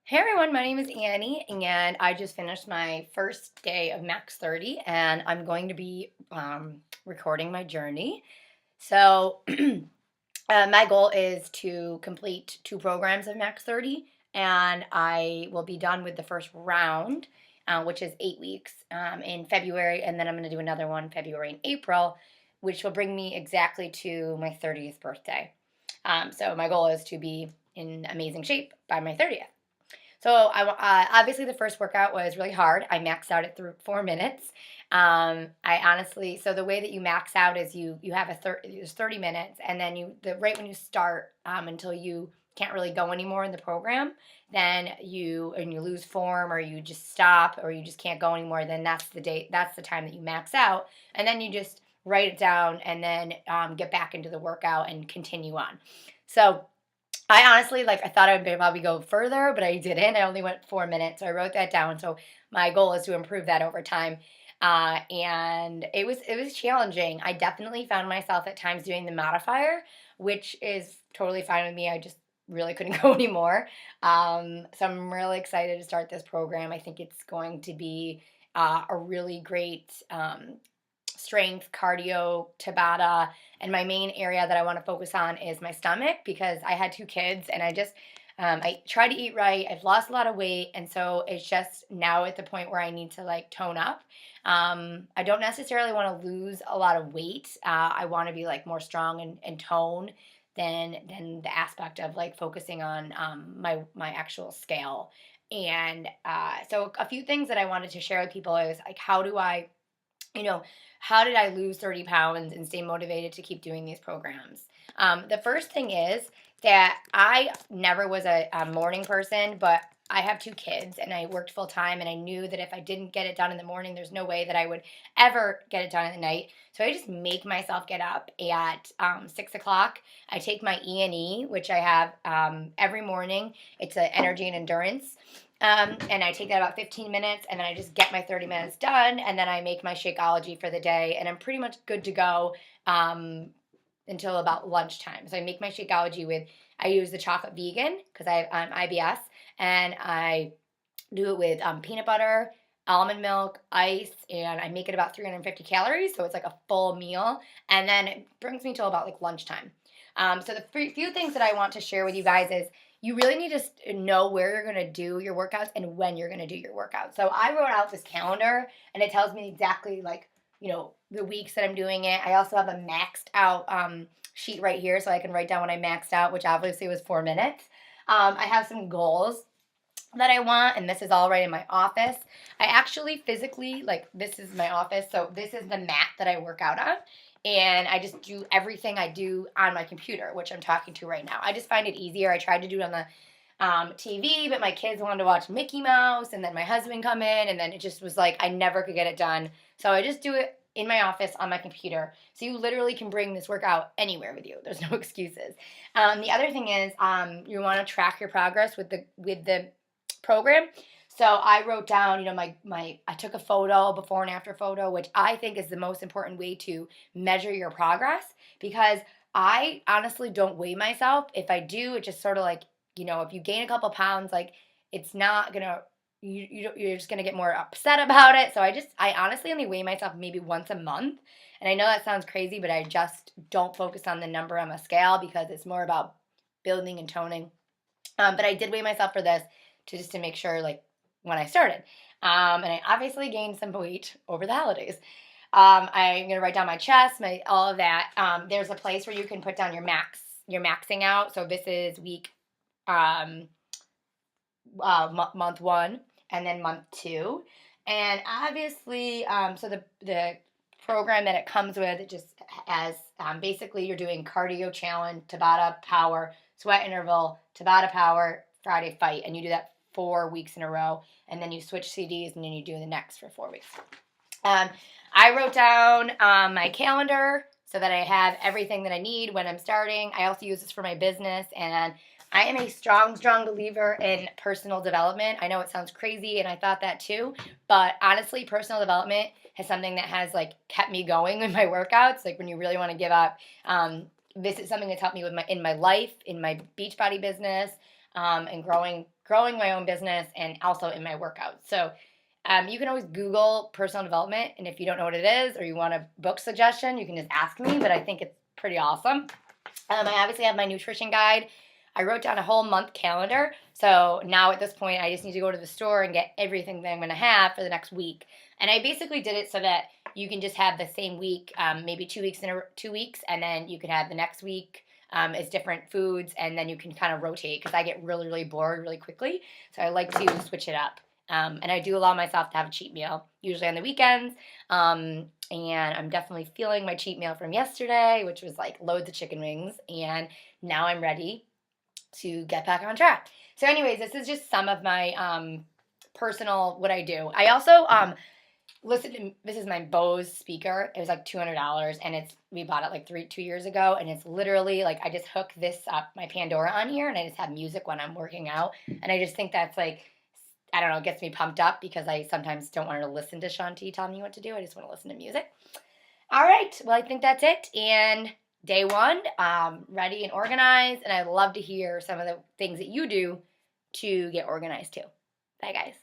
Hey everyone, my name is Annie, and I just finished my first day of Max 30, and I'm going to be recording my journey. So, my goal is to complete two programs of Max 30, and I will be done with the first round, which is 8 weeks, in February, and then I'm going to do another one February and April, which will bring me exactly to my 30th birthday. So, my goal is to be in amazing shape by my 30th. So obviously the first workout was really hard. I maxed out at 4 minutes. I honestly, so the way that you max out is you have there's 30 minutes, and then right when you start, until you can't really go anymore in the program, then you lose form, or you just stop, or you just can't go anymore. Then that's the time that you max out, and then you just write it down, and then get back into the workout and continue on. So I honestly, I thought I would probably go further, but I didn't. I only went 4 minutes, so I wrote that down. So my goal is to improve that over time. And it was challenging. I definitely found myself at times doing the modifier, which is totally fine with me. I just really couldn't go anymore. So I'm really excited to start this program. I think it's going to be a really great strength, cardio, Tabata, and my main area that I want to focus on is my stomach, because I had two kids and I try to eat right. I've lost a lot of weight, and so it's just now at the point where I need to tone up. I don't necessarily want to lose a lot of weight. I want to be more strong and tone than the aspect of focusing on my actual scale. And so a few things that I wanted to share with people is you know, how did I lose 30 pounds and stay motivated to keep doing these programs? The first thing is that I never was a morning person, but I have two kids and I worked full time, and I knew that if I didn't get it done in the morning, there's no way that I would ever get it done in the night. So I just make myself get up at 6 o'clock. I take my E&E, which I have every morning. It's an energy and endurance. And I take that about 15 minutes, and then I just get my 30 minutes done, and then I make my Shakeology for the day, and I'm pretty much good to go until about lunchtime. So I make my Shakeology I use the chocolate vegan because I have IBS, and I do it with peanut butter, almond milk, ice, and I make it about 350 calories, so it's like a full meal, and then it brings me till about lunchtime. So the few things that I want to share with you guys is you really need to know where you're going to do your workouts and when you're going to do your workouts. So I wrote out this calendar, and it tells me exactly the weeks that I'm doing it. I also have a maxed out sheet right here, so I can write down when I maxed out, which obviously was 4 minutes. I have some goals that I want, and this is all right in my office. I actually physically, this is my office, so this is the mat that I work out on, and I just do everything I do on my computer, which I'm talking to right now. I just find it easier. I tried to do it on the TV, but my kids wanted to watch Mickey Mouse, and then my husband come in, and then it just was I never could get it done. So I just do it in my office on my computer. So you literally can bring this workout anywhere with you. There's no excuses. The other thing is you want to track your progress with the program. So I wrote down, I took a photo, before and after photo, which I think is the most important way to measure your progress, because I honestly don't weigh myself. If I do, it's just sort of if you gain a couple pounds, it's not gonna, you're just gonna get more upset about it. So I honestly only weigh myself maybe once a month. And I know that sounds crazy, but I just don't focus on the number on my scale because it's more about building and toning. But I did weigh myself for this to make sure when I started. And I obviously gained some weight over the holidays. I'm gonna write down my chest, all of that. There's a place where you can put down your maxing out. So this is week month 1, and then month 2. And obviously, so the program that it comes with, it just has basically you're doing cardio challenge, Tabata power, sweat interval, Tabata power, Friday fight, and you do that 4 weeks in a row, and then you switch CDs, and then you do the next for 4 weeks. I wrote down my calendar so that I have everything that I need when I'm starting. I also use this for my business, and I am a strong believer in personal development. I know it sounds crazy, and I thought that too, but honestly, personal development is something that has kept me going with my workouts. When you really want to give up, this is something that's helped me in my life, in my Beachbody business, and growing growing my own business and also in my workouts. So you can always Google personal development, and if you don't know what it is or you want a book suggestion, you can just ask me, but I think it's pretty awesome. I obviously have my nutrition guide. I wrote down a whole month calendar. So now at this point, I just need to go to the store and get everything that I'm going to have for the next week. And I basically did it so that you can just have the same week, maybe 2 weeks in 2 weeks, and then you can have the next week as different foods, and then you can kind of rotate because I get really, really bored really quickly. So I like to switch it up. And I do allow myself to have a cheat meal, usually on the weekends. And I'm definitely feeling my cheat meal from yesterday, which was like loads of chicken wings. And now I'm ready to get back on track. So anyways, this is just some of my personal, what I do. I also listen to, this is my Bose speaker. It was like $200, and we bought it like 2 years ago, and it's literally like I just hook this up, my Pandora on here, and I just have music when I'm working out. And I just think that's like, I don't know, it gets me pumped up because I sometimes don't want to listen to Shanti tell me what to do. I just want to listen to music. All right. Well, I think that's it. And day one, ready and organized. And I'd love to hear some of the things that you do to get organized too. Bye, guys.